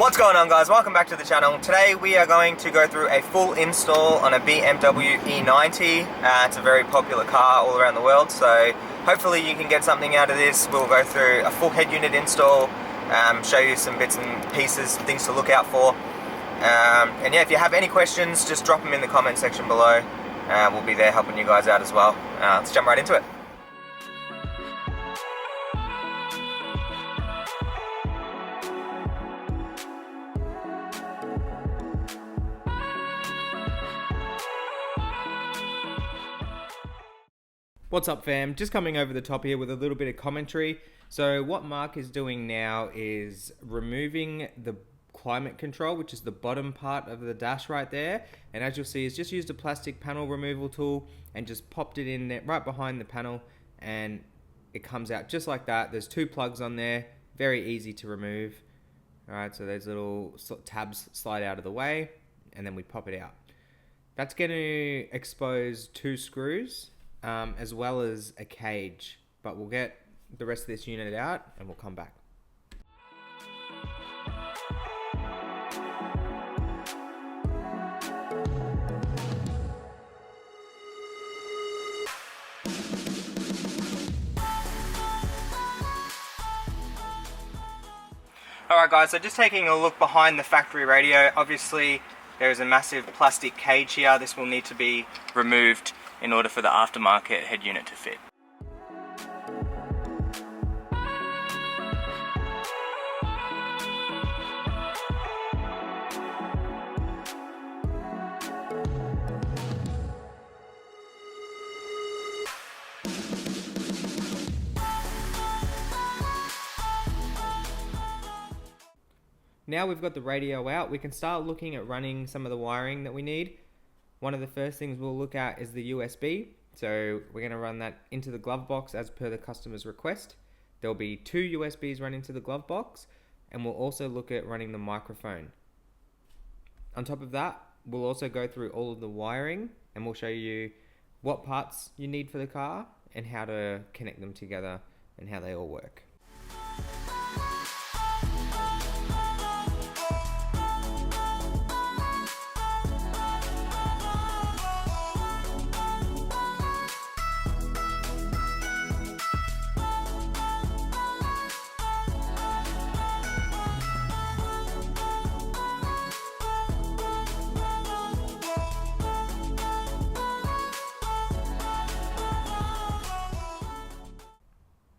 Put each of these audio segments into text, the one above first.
What's going on, guys? Welcome back to the channel. Today we are going to go through a full install on a BMW E90. It's a very popular car all around the world, so hopefully you can get something out of this. We'll go through a full head unit install, show you some bits and pieces, some things to look out for. And yeah, if you have any questions, just drop them in the comment section below. We'll be there helping you guys out as well. Let's jump right into it. What's up, fam? Just coming over the top here with a little bit of commentary. So what Mark is doing now is removing the climate control, which is the bottom part of the dash right there. And as you'll see, he's just used a plastic panel removal tool and just popped it in there right behind the panel, and it comes out just like that. There's two plugs on there, very easy to remove. All right, so those little tabs slide out of the way, and then we pop it out. That's going to expose two screws, as well as a cage, but we'll get the rest of this unit out and we'll come back. Alright guys, so just taking a look behind the factory radio. Obviously there is a massive plastic cage here. This will need to be removed in order for the aftermarket head unit to fit. Now we've got the radio out, we can start looking at running some of the wiring that we need. One of the first things we'll look at is the USB. So we're going to run that into the glove box as per the customer's request. There'll be two USBs run into the glove box, and we'll also look at running the microphone. On top of that, we'll also go through all of the wiring, and we'll show you what parts you need for the car and how to connect them together and how they all work.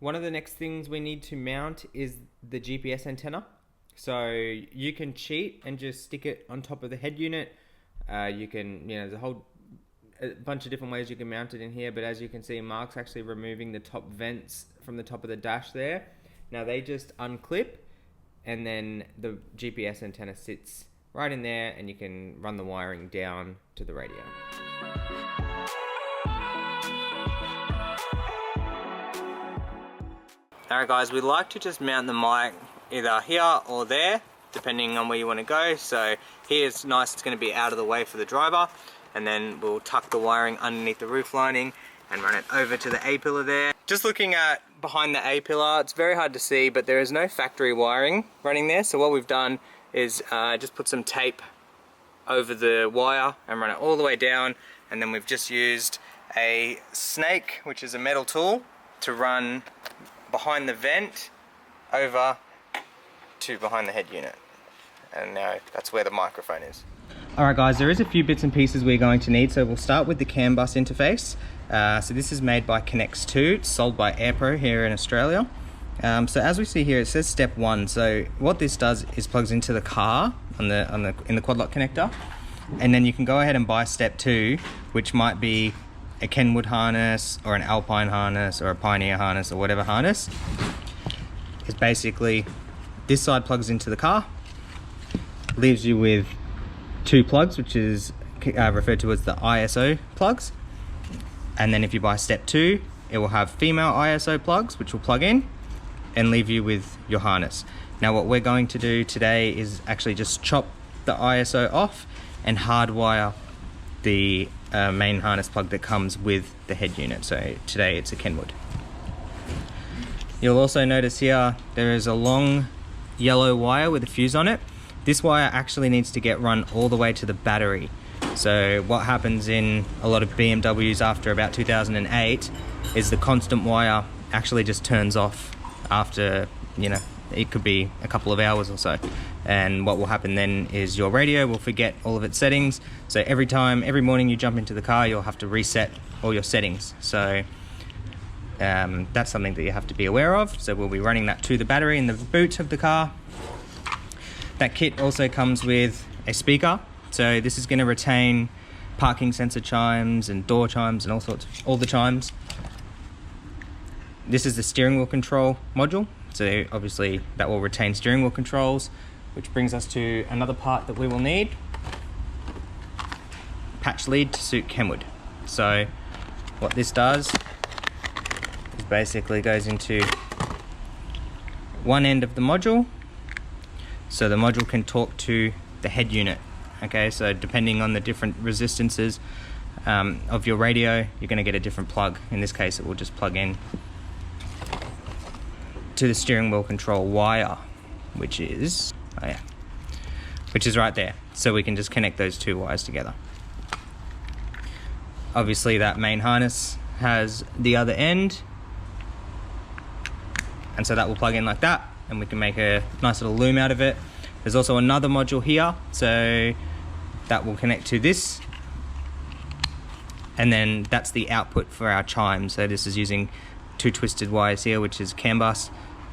One of the next things we need to mount is the GPS antenna. So you can cheat and just stick it on top of the head unit. You can, there's a bunch of different ways you can mount it in here, but as you can see, Mark's actually removing the top vents from the top of the dash there. Now they just unclip, and then the GPS antenna sits right in there, and you can run the wiring down to the radio. Alright guys, we like to just mount the mic either here or there, depending on where you want to go. So here's nice, it's going to be out of the way for the driver, and then we'll tuck the wiring underneath the roof lining and run it over to the A-pillar there. Just looking at behind the A-pillar, it's very hard to see, but there is no factory wiring running there. So what we've done is just put some tape over the wire and run it all the way down, and then we've just used a snake, which is a metal tool, to run behind the vent over to behind the head unit, and now that's where the microphone is. Alright guys, there is a few bits and pieces we're going to need, so we'll start with the canbus interface. So this is made by Connects 2, it's sold by AirPro here in Australia. So as we see here, it says step 1. So what this does is plugs into the car in the quad lock connector, and then you can go ahead and buy step 2, which might be a Kenwood harness or an Alpine harness or a Pioneer harness or whatever harness. It's basically this side plugs into the car, leaves you with two plugs, which is referred to as the ISO plugs, and then if you buy step 2, it will have female ISO plugs, which will plug in and leave you with your harness. Now what we're going to do today is actually just chop the ISO off and hardwire the main harness plug that comes with the head unit. So today it's a Kenwood. You'll also notice here there is a long yellow wire with a fuse on it. this wire actually needs to get run all the way to the battery. So what happens in a lot of BMWs after about 2008 is the constant wire actually just turns off after, you know, it could be a couple of hours or so. And what will happen then is your radio will forget all of its settings. So every morning you jump into the car, you'll have to reset all your settings. So that's something that you have to be aware of. So we'll be running that to the battery in the boot of the car. That kit also comes with a speaker. So this is going to retain parking sensor chimes and door chimes and all the chimes. This is the steering wheel control module. So obviously that will retain steering wheel controls, which brings us to another part that we will need. Patch lead to suit Kenwood. So what this does is basically goes into one end of the module, so the module can talk to the head unit. Okay, so depending on the different resistances of your radio, you're going to get a different plug. In this case, it will just plug in to the steering wheel control wire, which is right there. So we can just connect those two wires together. Obviously that main harness has the other end, and so that will plug in like that, and we can make a nice little loom out of it. There's also another module here, so that will connect to this, and then that's the output for our chime. So this is using two twisted wires here, which is canbus,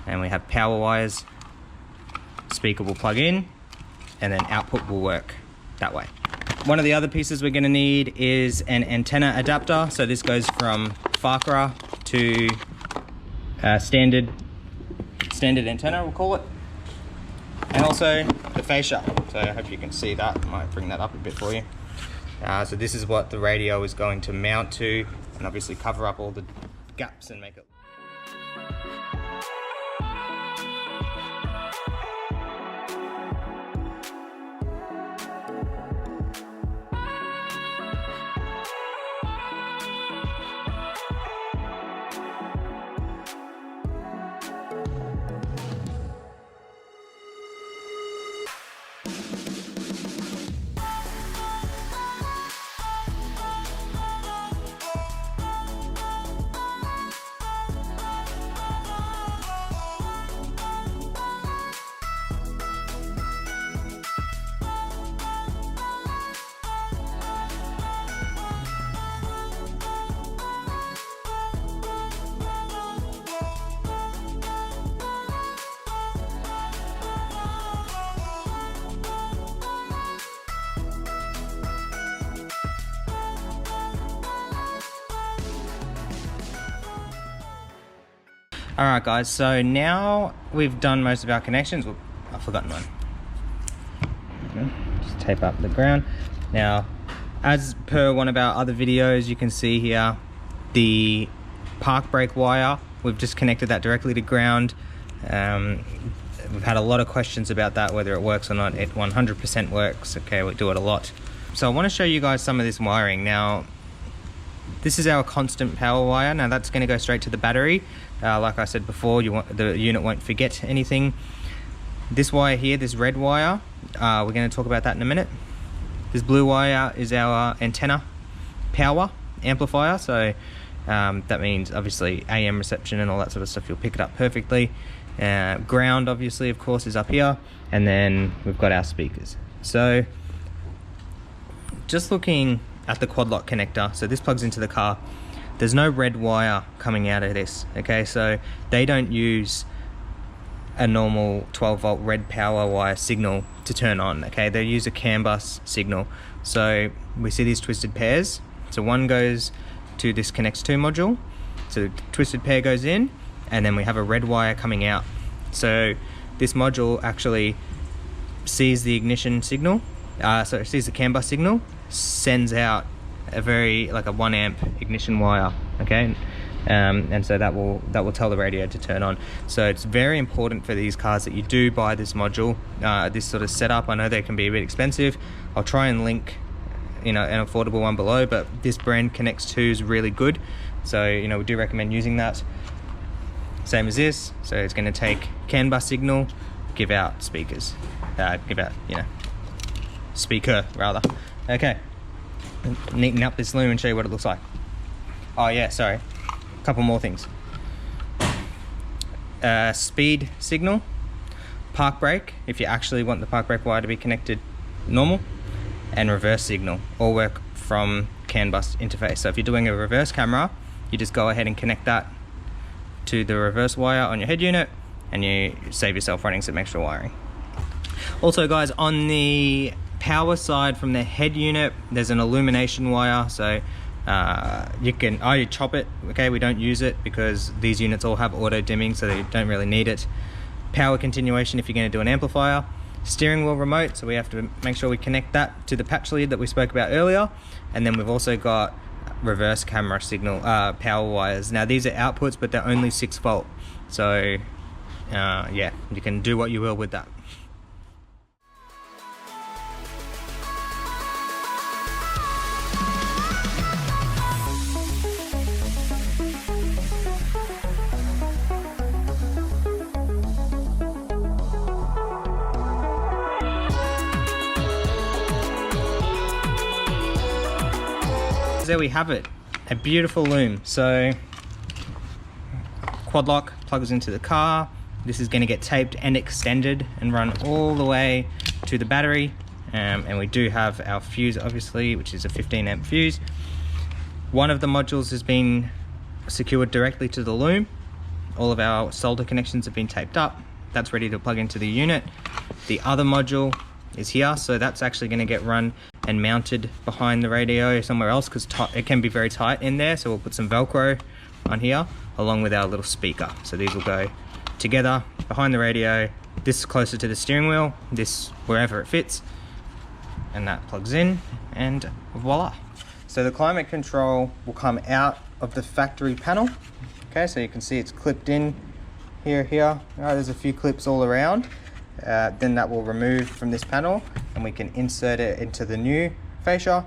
and we have power wires. Speaker will plug in, and then output will work that way. One of the other pieces we're going to need is an antenna adapter. So this goes from Farkra to standard antenna, we'll call it, and also the fascia. So I hope you can see that. I might bring that up a bit for you. So this is what the radio is going to mount to, and obviously cover up all the gaps and make it. Alright guys, so now we've done most of our connections. Well, I've forgotten one. Okay, just tape up the ground. Now, as per one of our other videos, you can see here the park brake wire. We've just connected that directly to ground. We've had a lot of questions about that, whether it works or not. It 100% works. Okay, we do it a lot. So I want to show you guys some of this wiring. Now, this is our constant power wire. Now that's going to go straight to the battery. Like I said before, the unit won't forget anything. This wire here, this red wire, we're going to talk about that in a minute. This blue wire is our antenna power amplifier. So that means obviously AM reception and all that sort of stuff. You'll pick it up perfectly. Ground obviously, of course, is up here, and then we've got our speakers. So just looking at the quad lock connector, so this plugs into the car. There's no red wire coming out of this, okay? So they don't use a normal 12 volt red power wire signal to turn on, okay? They use a CAN bus signal. So we see these twisted pairs. So one goes to this connects to module. So the twisted pair goes in, and then we have a red wire coming out. So this module actually sees the ignition signal, so it sees the CAN bus signal, sends out a like a 1 amp ignition wire, okay? And so that will tell the radio to turn on. So it's very important for these cars that you do buy this module, this sort of setup. I know they can be a bit expensive. I'll try and link, an affordable one below, but this brand Connects 2 is really good. So, we do recommend using that. Same as this. So it's going to take CAN bus signal, give out speakers. about, you know, speaker rather. Okay, neaten up this loom and show you what it looks like. Oh yeah, sorry, a couple more things. Speed signal, park brake if you actually want the park brake wire to be connected normal, and reverse signal all work from CAN bus interface. So if you're doing a reverse camera, you just go ahead and connect that to the reverse wire on your head unit, and you save yourself running some extra wiring. Also guys, on the power side from the head unit, there's an illumination wire, so I chop it. Okay, we don't use it because these units all have auto dimming, so they don't really need it. Power continuation if you're going to do an amplifier. Steering wheel remote, so we have to make sure we connect that to the patch lead that we spoke about earlier. And then we've also got reverse camera signal power wires. Now these are outputs, but they're only 6 volt, so yeah, you can do what you will with that. There we have it, a beautiful loom. So quad lock plugs into the car. This is going to get taped and extended and run all the way to the battery, and we do have our fuse obviously, which is a 15 amp fuse. One of the modules has been secured directly to the loom. All of our solder connections have been taped up. That's ready to plug into the unit. The other module is here, so that's actually going to get run and mounted behind the radio somewhere else, because it can be very tight in there, so we'll put some Velcro on here along with our little speaker. So these will go together behind the radio, this closer to the steering wheel, this wherever it fits, and that plugs in, and voila. So the climate control will come out of the factory panel. Okay, so you can see it's clipped in here. All right, there's a few clips all around. Then that will remove from this panel, and we can insert it into the new fascia.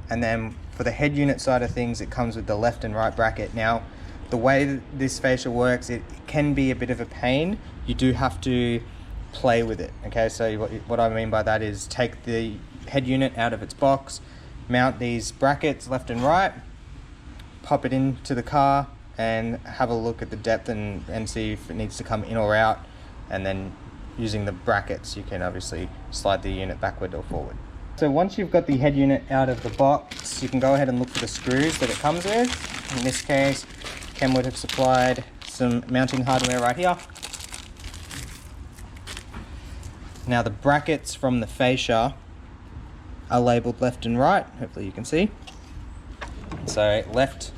And then for the head unit side of things, it comes with the left and right bracket. Now, the way that this fascia works, it can be a bit of a pain. You do have to play with it. Okay, so what I mean by that is take the head unit out of its box, mount these brackets left and right, pop it into the car, and have a look at the depth and see if it needs to come in or out. And then using the brackets, you can obviously slide the unit backward or forward. So once you've got the head unit out of the box, you can go ahead and look for the screws that it comes with. In this case, Ken would have supplied some mounting hardware right here. Now the brackets from the fascia are labeled left and right, hopefully you can see. So left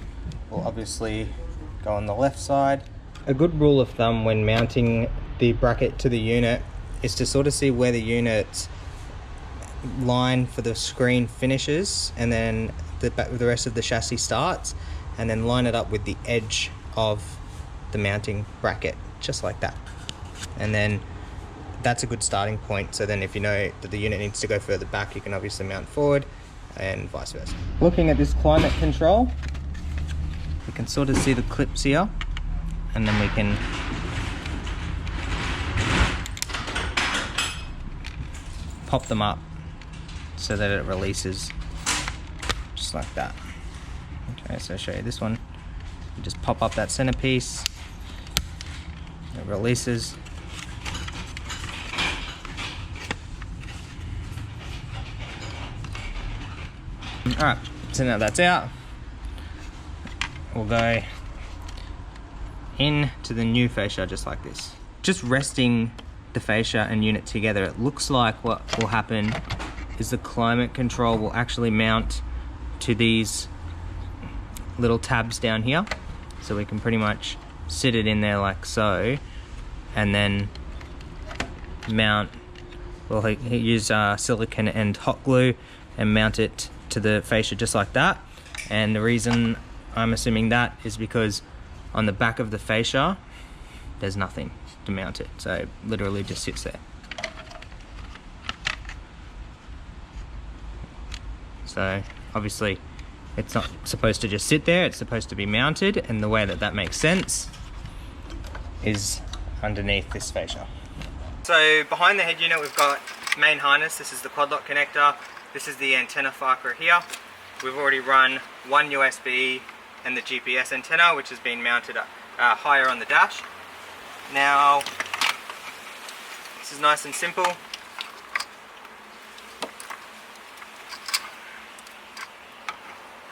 will obviously go on the left side. A good rule of thumb when mounting the bracket to the unit is to sort of see where the unit's line for the screen finishes, and then the rest of the chassis starts, and then line it up with the edge of the mounting bracket, just like that. And then that's a good starting point. So then if you know that the unit needs to go further back, you can obviously mount forward and vice versa. Looking at this climate control, you can sort of see the clips here, and then we can pop them up so that it releases just like that. Okay, so I'll show you this one. You just pop up that centerpiece, it releases. Alright, so now that's out, we'll go into the new fascia just like this. Just resting the fascia and unit together, it looks like what will happen is the climate control will actually mount to these little tabs down here, so we can pretty much sit it in there like so, and then mount, we'll use silicone and hot glue and mount it to the fascia just like that. And the reason I'm assuming that is because on the back of the fascia there's nothing to mount it, so it literally just sits there. So obviously it's not supposed to just sit there, it's supposed to be mounted, and the way that that makes sense is underneath this fascia. So behind the head unit we've got main harness. This is the quad lock connector. This is the antenna farker here. We've already run one USB and the GPS antenna, which has been mounted higher on the dash. Now this is nice and simple.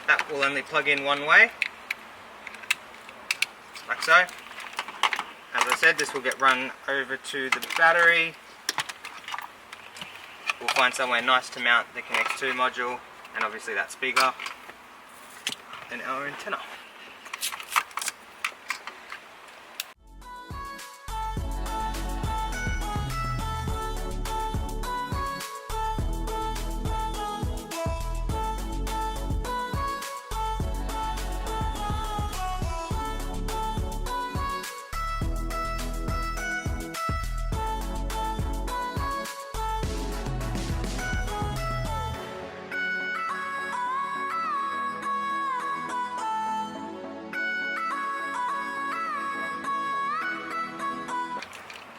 That will only plug in one way, like so. As I said, this will get run over to the battery. We'll find somewhere nice to mount the Connect 2 module, and obviously that's bigger than our antenna.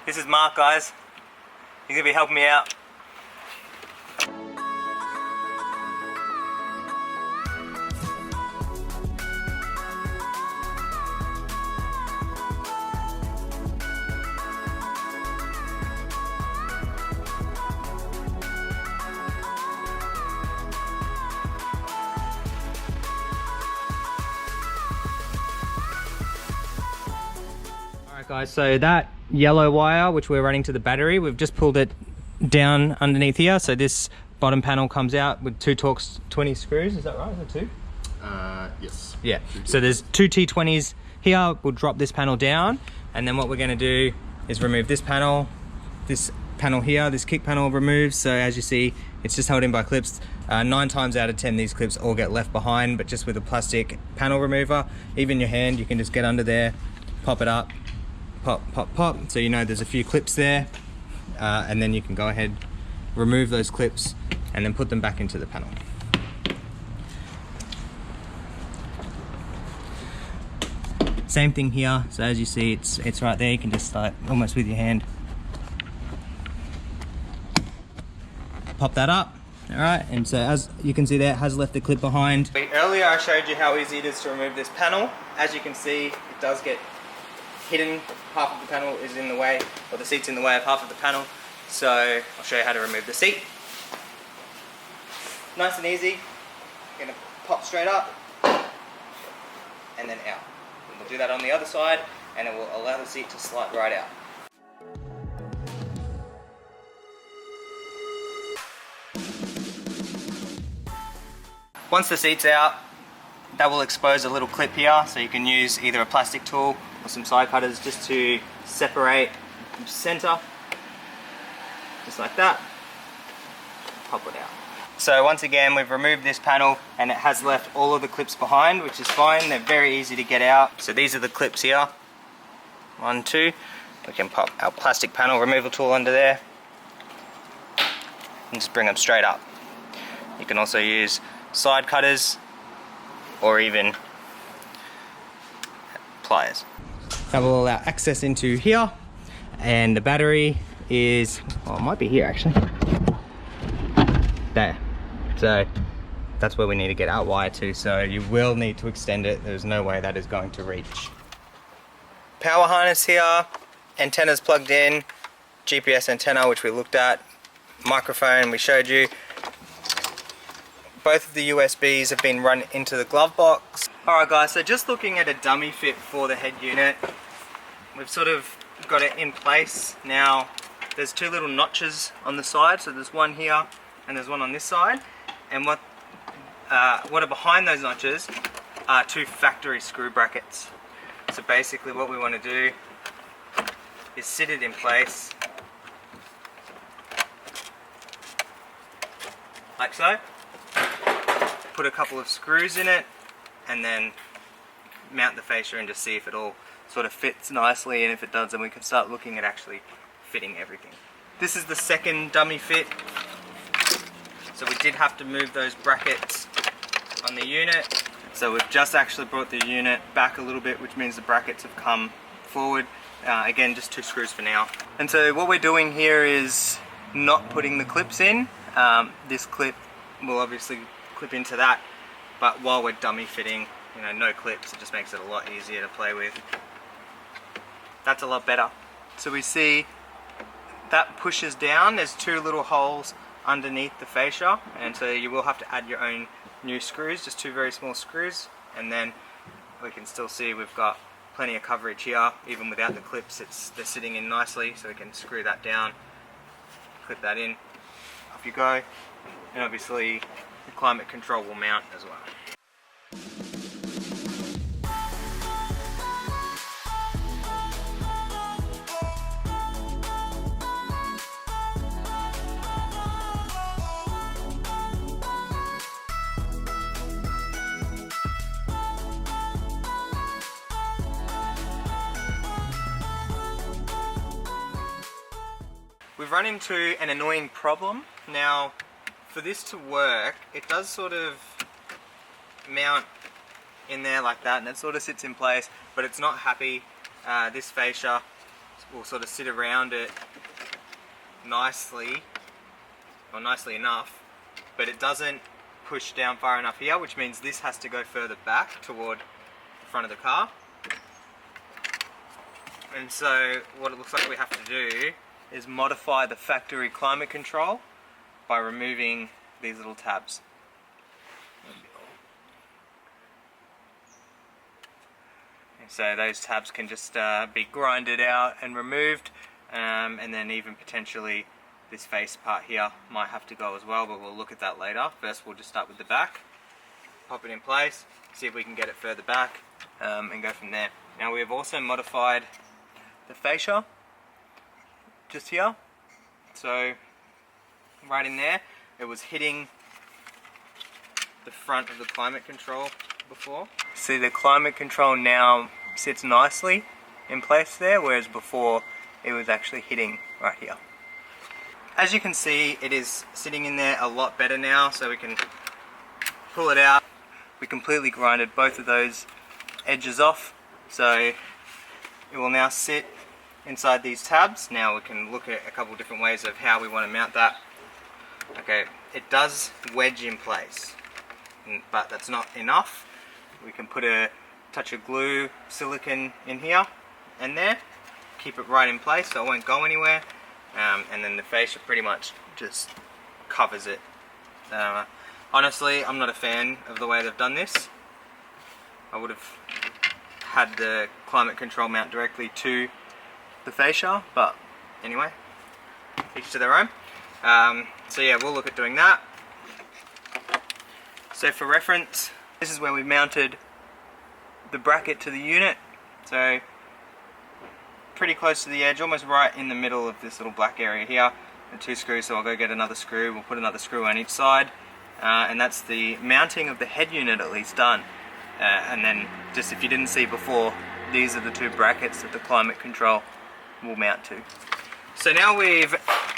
This is Mark, guys. He's gonna be helping me out. Alright guys, so that yellow wire which we're running to the battery, we've just pulled it down underneath here, so this bottom panel comes out with two Torx 20 screws. Is that right? Is it two? Yes. Yeah, so there's two T20s here. We'll drop this panel down, and then what we're going to do is remove this panel here, this kick panel removes. So as you see, it's just held in by clips. 9 times out of 10 these clips all get left behind, but just with a plastic panel remover, even your hand, you can just get under there, pop it up, pop, pop, pop, so you know there's a few clips there, and then you can go ahead, remove those clips, and then put them back into the panel. Same thing here, so as you see, it's right there. You can just start almost with your hand. Pop that up, all right, and so as you can see there, it has left the clip behind. Earlier I showed you how easy it is to remove this panel. As you can see, it does get hidden. Half of the panel is in the way, or the seat's in the way of half of the panel. So I'll show you how to remove the seat. Nice and easy. You're gonna pop straight up and then out. And we'll do that on the other side, and it will allow the seat to slide right out. Once the seat's out, that will expose a little clip here, so you can use either a plastic tool or some side cutters just to separate the center, just like that. Pop it out. So once again, we've removed this panel and it has left all of the clips behind, which is fine. They're very easy to get out. So these are the clips here. 1, 2. We can pop our plastic panel removal tool under there and just bring them straight up. You can also use side cutters or even pliers. That will allow access into here, and the battery is, oh, it might be here actually. There. So that's where we need to get our wire to, so you will need to extend it. There's no way that is going to reach. Power harness here, antennas plugged in, GPS antenna which we looked at, microphone we showed you. Both of the USBs have been run into the glove box. Alright guys, so just looking at a dummy fit for the head unit, we've sort of got it in place. Now there's two little notches on the side, so there's one here and there's one on this side, and what are behind those notches are two factory screw brackets. So basically what we want to do is sit it in place like so, put a couple of screws in it, and then mount the fascia and just see if it all sort of fits nicely, and if it does, then we can start looking at actually fitting everything. This is the second dummy fit, so we did have to move those brackets on the unit. So we've just actually brought the unit back a little bit, which means the brackets have come forward. Again, just 2 screws for now. And so what we're doing here is not putting the clips in. This clip will obviously clip into that, but while we're dummy fitting, you know, no clips, it just makes it a lot easier to play with. That's a lot better. So we see that pushes down. There's 2 little holes underneath the fascia, and so you will have to add your own new screws, just 2 very small screws, and then we can still see we've got plenty of coverage here. Even without the clips, they're sitting in nicely, so we can screw that down, clip that in, off you go, and obviously the climate control will mount as well. We've run into an annoying problem. Now, for this to work, it does sort of mount in there like that, and it sort of sits in place, but it's not happy. This fascia will sort of sit around it nicely, or nicely enough, but it doesn't push down far enough here, which means this has to go further back toward the front of the car. And so what it looks like we have to do is modify the factory climate control by removing these little tabs. And so those tabs can just be grinded out and removed, and then even potentially this face part here might have to go as well, but we'll look at that later. First we'll just start with the back, pop it in place, see if we can get it further back, and go from there. Now we have also modified the fascia just here, so right in there, it was hitting the front of the climate control before. See, the climate control now sits nicely in place there, whereas before it was actually hitting right here. As you can see, it is sitting in there a lot better now, so we can pull it out. We completely grinded both of those edges off, so it will now sit inside these tabs. Now we can look at a couple different ways of how we want to mount that. Okay, it does wedge in place, but that's not enough. We can put a touch of glue, silicone in here and there, keep it right in place so it won't go anywhere, and then the fascia pretty much just covers it. Honestly, I'm not a fan of the way they've done this. I would have had the climate control mount directly to the fascia, but anyway, each to their own. So yeah, we'll look at doing that. So for reference, this is where we mounted the bracket to the unit, so pretty close to the edge, almost right in the middle of this little black area here. The 2 screws, so I'll go get another screw, we'll put another screw on each side, and that's the mounting of the head unit at least done. And then, just if you didn't see before, these are the 2 brackets that the climate control will mount to. So now we've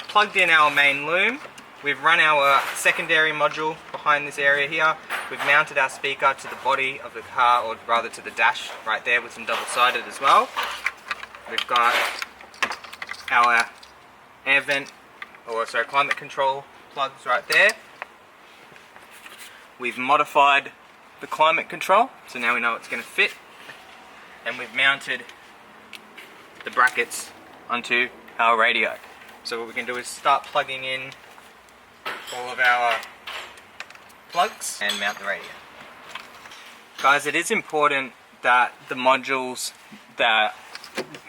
plugged in our main loom, we've run our secondary module behind this area here, we've mounted our speaker to the body of the car, or rather to the dash right there with some double-sided as well. We've got our air vent, or sorry, climate control plugs right there. We've modified the climate control, so now we know it's going to fit, and we've mounted the brackets onto our radio. So what we can do is start plugging in all of our plugs and mount the radio. Guys, it is important that the modules that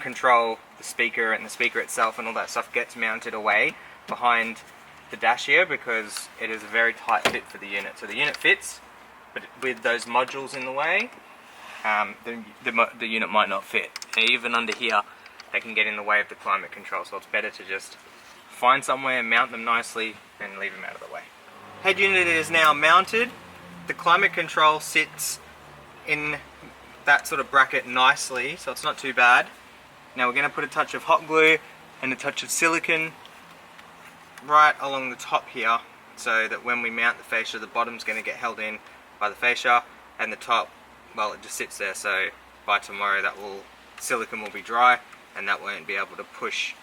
control the speaker and the speaker itself and all that stuff gets mounted away behind the dash here, because it is a very tight fit for the unit. So the unit fits, but with those modules in the way, the unit might not fit. And even under here, they can get in the way of the climate control, so it's better to just find somewhere, mount them nicely, and leave them out of the way. Head unit is now mounted. The climate control sits in that sort of bracket nicely, so it's not too bad. Now we're going to put a touch of hot glue and a touch of silicone right along the top here, so that when we mount the fascia, the bottom's going to get held in by the fascia, and the top, well, it just sits there, so by tomorrow that will silicone will be dry and that won't be able to push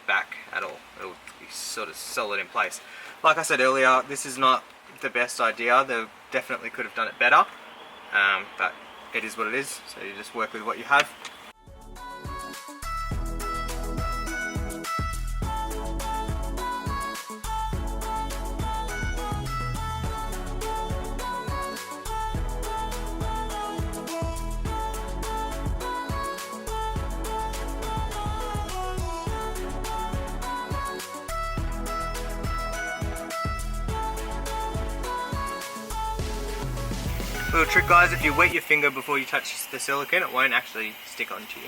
back at all. It'll be sort of solid in place. Like I said earlier, this is not the best idea. They definitely could have done it better, but it is what it is, so you just work with what you have. Little trick, guys, if you wet your finger before you touch the silicone, it won't actually stick onto you.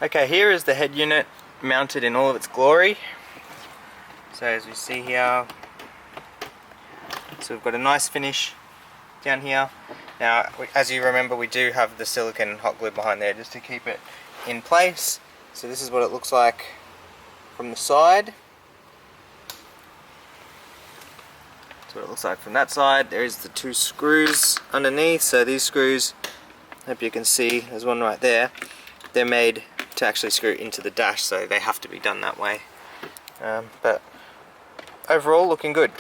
Okay, here is the head unit mounted in all of its glory. So as we see here, so we've got a nice finish down here. Now, as you remember, we do have the silicone hot glue behind there just to keep it in place. So this is what it looks like from the side. That's what it looks like from that side. There's the two screws underneath. So these screws, hope you can see, there's one right there. They're made to actually screw into the dash, so they have to be done that way. But overall, looking good.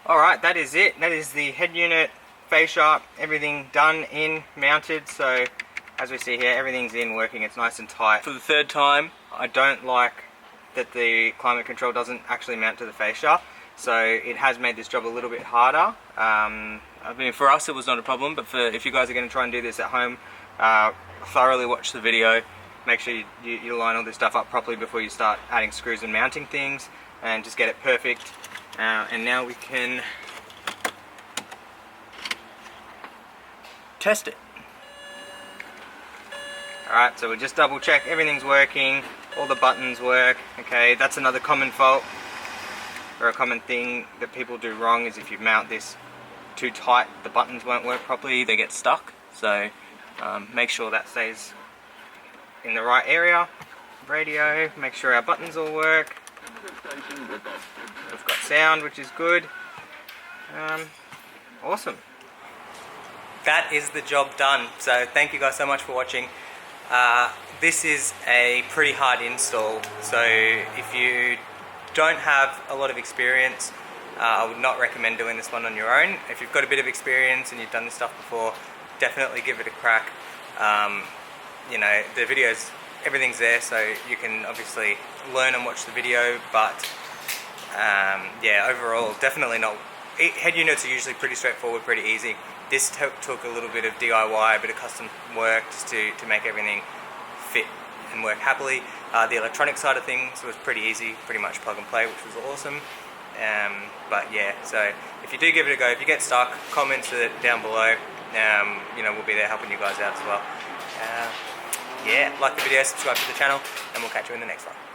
Alright, that is it. That is the head unit, fascia, everything done, in, mounted. So as we see here, everything's in, working, it's nice and tight. For the third time, I don't like that the climate control doesn't actually mount to the fascia. So it has made this job a little bit harder. I mean, for us it was not a problem, but if you guys are going to try and do this at home, thoroughly watch the video. Make sure you line all this stuff up properly before you start adding screws and mounting things, and just get it perfect. And now we can test it. Alright, so we'll just double check everything's working, all the buttons work. Okay, that's another common fault, or a common thing that people do wrong, is if you mount this too tight, the buttons won't work properly, they get stuck. So make sure that stays in the right area. Radio, make sure our buttons all work. We've got sound, which is good. Awesome. That is the job done. So thank you guys so much for watching. This is a pretty hard install, so if you don't have a lot of experience, I would not recommend doing this one on your own. If you've got a bit of experience and you've done this stuff before, definitely give it a crack. You know, the videos, everything's there, so you can obviously learn and watch the video, but yeah, overall, definitely not. Head units are usually pretty straightforward, pretty easy. This took a little bit of DIY, a bit of custom work just to make everything fit and work happily. The electronic side of things was pretty easy, pretty much plug and play, which was awesome. But yeah, so if you do give it a go, if you get stuck, comments it down below. You know, we'll be there helping you guys out as well. Yeah, like the video, subscribe to the channel, and we'll catch you in the next one.